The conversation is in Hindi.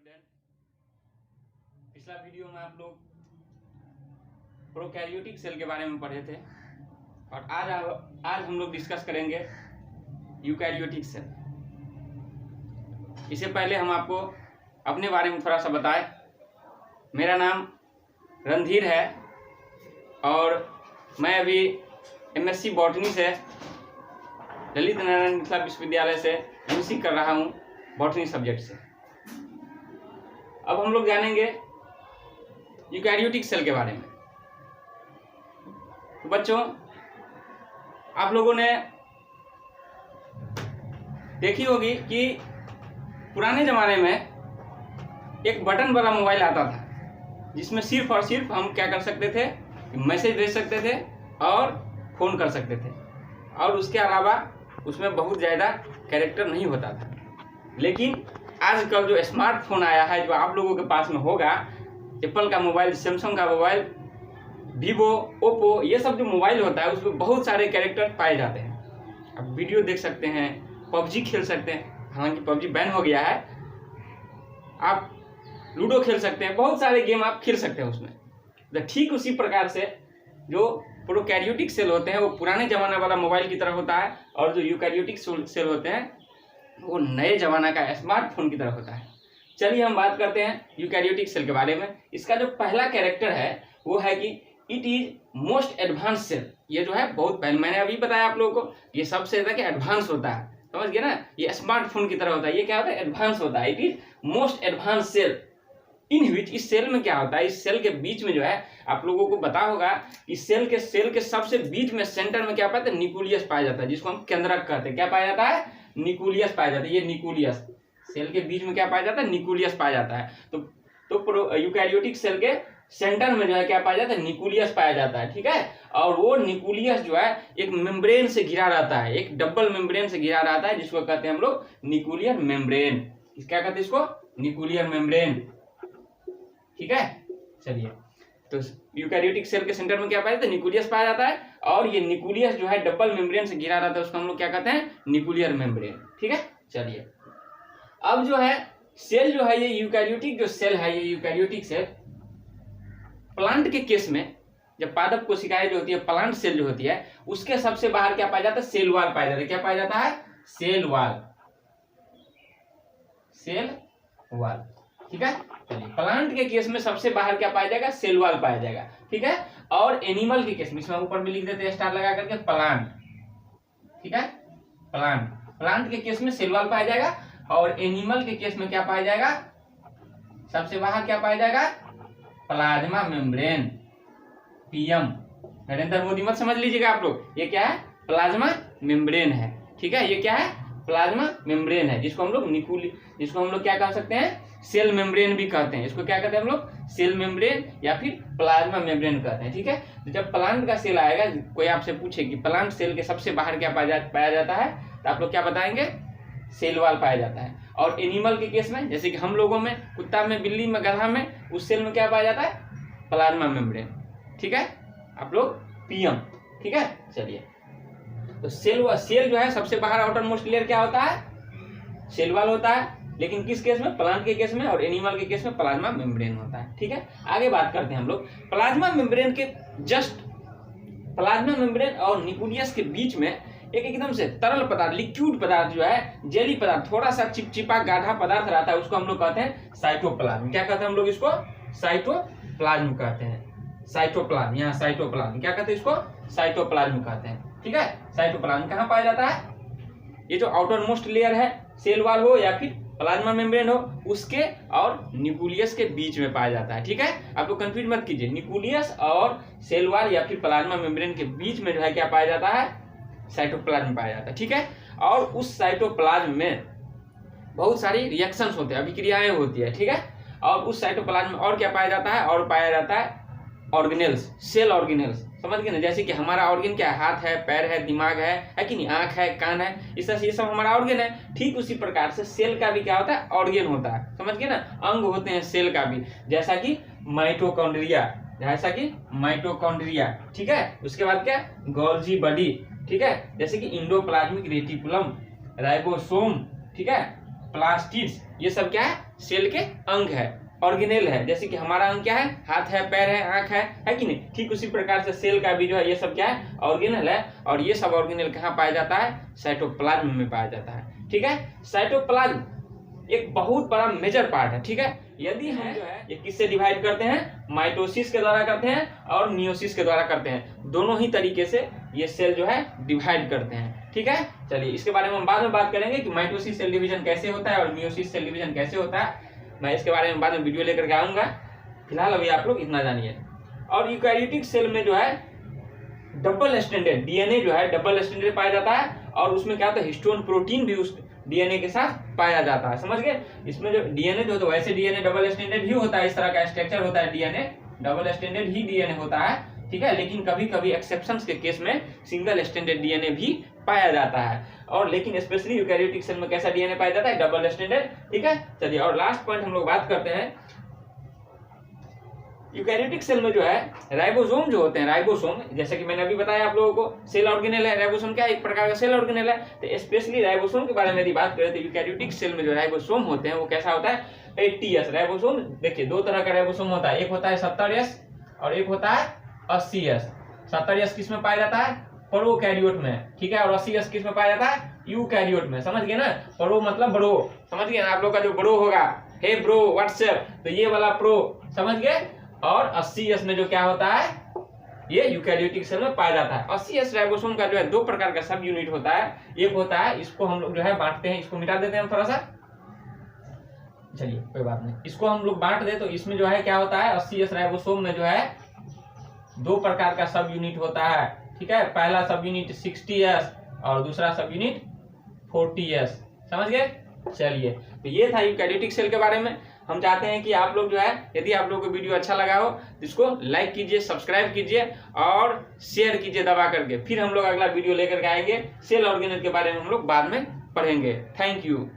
स्टूडेंट, पिछला वीडियो में आप लोग प्रोकैरियोटिक सेल के बारे में पढ़े थे और आज हम लोग डिस्कस करेंगे यूकैरियोटिक सेल। इससे पहले हम आपको अपने बारे में थोड़ा सा बताएं। मेरा नाम रणधीर है और मैं अभी एमएससी बॉटनी से ललित नारायण मिथिला विश्वविद्यालय से एमएससी कर रहा हूँ बॉटनी सब्जेक्ट से। अब हम लोग जानेंगे यूकैरियोटिक सेल के बारे में। तो बच्चों, आप लोगों ने देखी होगी कि पुराने ज़माने में एक बटन वाला मोबाइल आता था जिसमें सिर्फ और सिर्फ हम क्या कर सकते थे, मैसेज भेज सकते थे और फ़ोन कर सकते थे और उसके अलावा उसमें बहुत ज़्यादा कैरेक्टर नहीं होता था। लेकिन आजकल जो स्मार्टफोन आया है, जो आप लोगों के पास में होगा, एप्पल का मोबाइल, सैमसंग का मोबाइल, वीवो, ओप्पो, ये सब जो मोबाइल होता है उसमें बहुत सारे कैरेक्टर पाए जाते हैं। आप वीडियो देख सकते हैं, पबजी खेल सकते हैं, हालांकि पबजी बैन हो गया है। आप लूडो खेल सकते हैं, बहुत सारे गेम आप खेल सकते हैं उसमें। तो ठीक उसी प्रकार से जो प्रोकैरियोटिक सेल होते हैं वो पुराने ज़माना वाला मोबाइल की तरह होता है और जो यूकैरियोटिक सेल होते हैं वो नए ज़माना का स्मार्टफोन की तरह होता है। चलिए हम बात करते हैं यूकैरियोटिक सेल के बारे में। इसका जो पहला कैरेक्टर है वो है कि it is most advance cell. ये जो है बहुत पहले मैंने अभी बताया आप लोगों को, ये सबसे ज़्यादा कि एडवांस होता है, समझ गए ना। ये स्मार्टफोन की तरह होता है। ये क्या होता है? एडवांस होता है। It is most advance cell in which, इस सेल में क्या होता है, इस सेल के बीच में जो है आप लोगों को पता होगा, इस सेल के सबसे बीच में सेंटर में क्या पाया जाता है? न्यूक्लियस पाया जाता है, जिसको हम केंद्रक कहते हैं। क्या पाया जाता है? न्यूक्लियस पाया जाता है। ये न्यूक्लियस, सेल के बीच में क्या पाया जाता है? न्यूक्लियस पाया जाता है। तो यूकैरियोटिक सेल के सेंटर में जो है क्या पाया जाता है? न्यूक्लियस पाया जाता है, ठीक है। और वो न्यूक्लियस जो है एक मेम्ब्रेन से घिरा रहता है, एक डबल मेम्ब्रेन से घिरा रहता है, जिसको कहते हैं हम लोग न्यूक्लियर मेम्ब्रेन। क्या कहते हैं इसको? न्यूक्लियर मेम्ब्रेन, ठीक है। चलिए, तो यूकैरियोटिक सेल के सेंटर में क्या पाया जाता है? न्यूक्लियस पाया जाता है और ये न्यूक्लियस जो है डबल मेम्ब्रेन से घिरा रहता है, उसको हम लोग क्या कहते हैं? न्यूक्लियर मेम्ब्रेन, ठीक है। चलिए, अब जो है सेल जो है, ये यूकैरियोटिक जो सेल है, ये यूकैरियोटिक सेल प्लांट के केस में, जब पादप कोशिकाएं जो होती है, प्लांट सेल जो होती है, उसके सबसे बाहर क्या पाया जाता है? सेल वॉल पाया जाता है। क्या पाया जाता है? सेल वॉल, सेल वॉल, ठीक है। चलिए, प्लांट के केस में सबसे बाहर क्या पाया जाएगा? सेल वॉल पाया जाएगा, ठीक है। और एनिमल के केस में, इसमें ऊपर में लिख देते हैं स्टार लगा करके, प्लांट, ठीक है। प्लांट के केस में सेल वॉल पाया जाएगा और एनिमल के केस में क्या पाया जाएगा? सबसे बाहर क्या पाया जाएगा? Plasma membrane, PM. Narendra Modi मत समझ लीजिएगा आप लोग, ये क्या है? प्लाज्मा मेम्ब्रेन है, ठीक है। ये क्या है? प्लाज्मा मेम्ब्रेन है, जिसको हम लोग क्या कह सकते हैं? सेल मेम्ब्रेन भी कहते हैं। इसको क्या कहते हैं हम लोग? सेल मेम्ब्रेन या फिर प्लाज्मा मेम्ब्रेन कहते हैं, ठीक है। तो जब प्लांट का सेल आएगा, कोई आपसे पूछे कि प्लांट सेल के सबसे बाहर क्या पाया जाता है, तो आप लोग क्या बताएंगे? सेल वॉल पाया जाता है। और एनिमल के केस में, जैसे कि हम लोगों में, कुत्ता में, बिल्ली में, गधा में, उस सेल में क्या पाया जाता है? प्लाज्मा मेम्ब्रेन, ठीक है। आप लोग पीएम, ठीक है। चलिए, तो सेल जो है सबसे बाहर आउटर मोस्ट लेयर क्या होता है? सेल वॉल होता है। लेकिन किस केस में? प्लांट के केस में और एनिमल के केस में प्लाज्मा मेम्ब्रेन होता है, ठीक है। आगे बात करते हैं हम लोग प्लाज्मा मेम्ब्रेन के प्लाज्मा मेम्ब्रेन और न्यूक्लियस के बीच में एक एकदम से तरल पदार्थ, लिक्विड पदार्थ जो है, जेली पदार्थ, थोड़ा सा चिपचिपा गाढ़ा पदार्थ रहता है, उसको हम लोग कहते हैं साइटोप्लाज्म। क्या कहते हैं हम लोग इसको? साइटोप्लाज्म कहते हैं। साइटोप्लाज्म, यहाँ साइटोप्लाज्म क्या कहते हैं? इसको साइटोप्लाज्म कहते हैं, ठीक है। साइटोप्लाज्म कहाँ पाया जाता है? ये जो आउटर मोस्ट लेयर है, सेल वॉल हो या फिर प्लाज्मा मेम्ब्रेन हो, उसके और न्यूक्लियस के बीच में पाया जाता है, ठीक है। आप लोग कंफ्यूज मत कीजिए, न्यूक्लियस और सेल वॉल या फिर प्लाज्मा मेम्ब्रेन के बीच में जो है क्या पाया जाता है? साइटोप्लाज्म पाया जाता है, ठीक है। और उस साइटोप्लाज्म में बहुत सारी रिएक्शंस होते हैं, अभिक्रियाएं होती है, ठीक है। और उस साइटोप्लाज्म में और क्या पाया जाता है? और पाया जाता है ऑर्गेनेल्स, सेल ऑर्गेनेल्स, समझ गए ना। जैसे कि हमारा ऑर्गेन क्या है? हाथ है, पैर है, दिमाग है कि नहीं, आंख है, कान है, इस तरह से ये सब हमारा ऑर्गेन है। ठीक उसी प्रकार से सेल का भी क्या होता है? ऑर्गेन होता है, समझ गए ना। अंग होते हैं सेल का भी, जैसा कि माइटोकॉन्ड्रिया, ठीक है। उसके बाद क्या? गोल्जी बॉडी, ठीक है। जैसे कि इंडोप्लाज्मिक रेटिकुलम, राइबोसोम, ठीक है, प्लास्टिड्स, ये सब क्या है, सेल के अंग है, ऑर्गेनेल है। जैसे कि हमारा अंग क्या है, हाथ है, पैर है, आंख है कि नहीं, ठीक उसी प्रकार से सेल का भी जो है ये सब क्या है, ऑर्गेनेल है। और ये सब ऑर्गेनेल कहाँ पाया जाता है, साइटोप्लाज्म में पाया जाता है। ठीक है, साइटोप्लाज्म एक बहुत बड़ा मेजर पार्ट है। ठीक है, यदि हम जो है ये किससे डिवाइड करते हैं, माइटोसिस के द्वारा करते हैं और मियोसिस के द्वारा करते हैं। दोनों ही तरीके से ये सेल जो है डिवाइड करते हैं। ठीक है, चलिए इसके बारे में हम बाद में बात करेंगे कि माइटोसिस सेल डिवीजन कैसे होता है और मियोसिस सेल डिवीजन कैसे होता है। मैं इसके बारे में बाद में वीडियो लेकर के आऊंगा। फिलहाल अभी आप लोग इतना जानिए। और यूकैरियोटिक सेल में जो है डबल स्टैंडर्ड डीएनए जो है डबल स्टैंडर्ड पाया जाता है, और उसमें क्या होता है, हिस्टोन प्रोटीन भी उस डीएनए के साथ पाया जाता है। समझ गए, इसमें जो डीएनए जो तो वैसे डीएनए डबल स्टैंडर्ड ही होता है, इस तरह का स्ट्रक्चर होता है, डीएनए डबल स्टैंडर्ड ही डीएनए होता है। ठीक है, लेकिन कभी कभी एक्सेप्शंस के केस में सिंगल स्टैंडर्ड डीएनए भी पाया जाता है। और लेकिन स्पेशली यूकैरियोटिक सेल में कैसा डीएनए पाया जाता है, डबल स्टैंडर्ड। ठीक है, चलिए और लास्ट पॉइंट हम लोग बात करते हैं। यूकैरियोटिक सेल में जो है राइबोसोम जो होते हैं, राइबोसोम जैसे कि मैंने अभी बताया आप लोगों को, सेल ऑर्गेनेल है। राइबोसोम क्या है, एक प्रकार का सेल ऑर्गेनेल है। तो स्पेशली राइबोसोम के बारे में यदि बात करें तो यूकैरियोटिक सेल में जो राइबोसोम होते हैं वो कैसा होता है, 80S राइबोसोम। देखिए दो तरह का राइबोसोम होता है, एक होता है 70S और एक होता है 80S। 70S किस में पाया जाता है, प्रोकैरियोट में। ठीक है, और 80S किस में पाया जाता है, यूकैरियोट में। समझ गए ना, प्रो मतलब ब्रो, समझ गए ना आप लोग का जो ब्रो होगा, हे ब्रो व्हाट्सएप, तो ये वाला प्रो, समझ गए। और 80S में जो क्या होता है, ये यूकैरियोटिक सेल में पाया जाता है। 80S राइबोसोम का जो है दो प्रकार का सब यूनिट होता है। एक होता है, इसको हम लोग जो है बांटते हैं, इसको मिटा देते हैं थोड़ा सा, चलिए कोई बात नहीं, इसको हम लोग बांट दे तो इसमें जो है क्या होता है, 80S राइबोसोम में जो है दो प्रकार का सब यूनिट होता है। ठीक है, पहला सब यूनिट 60S और दूसरा सब यूनिट 40S। समझ गए, चलिए तो ये था यूकैरियोटिक सेल के बारे में। हम चाहते हैं कि आप लोग जो है, यदि आप लोगों को वीडियो अच्छा लगा हो तो इसको लाइक कीजिए, सब्सक्राइब कीजिए और शेयर कीजिए दबा करके। फिर हम लोग अगला वीडियो लेकर के आएंगे, सेल ऑर्गेनेल के बारे में हम लोग बाद में पढ़ेंगे। Thank you.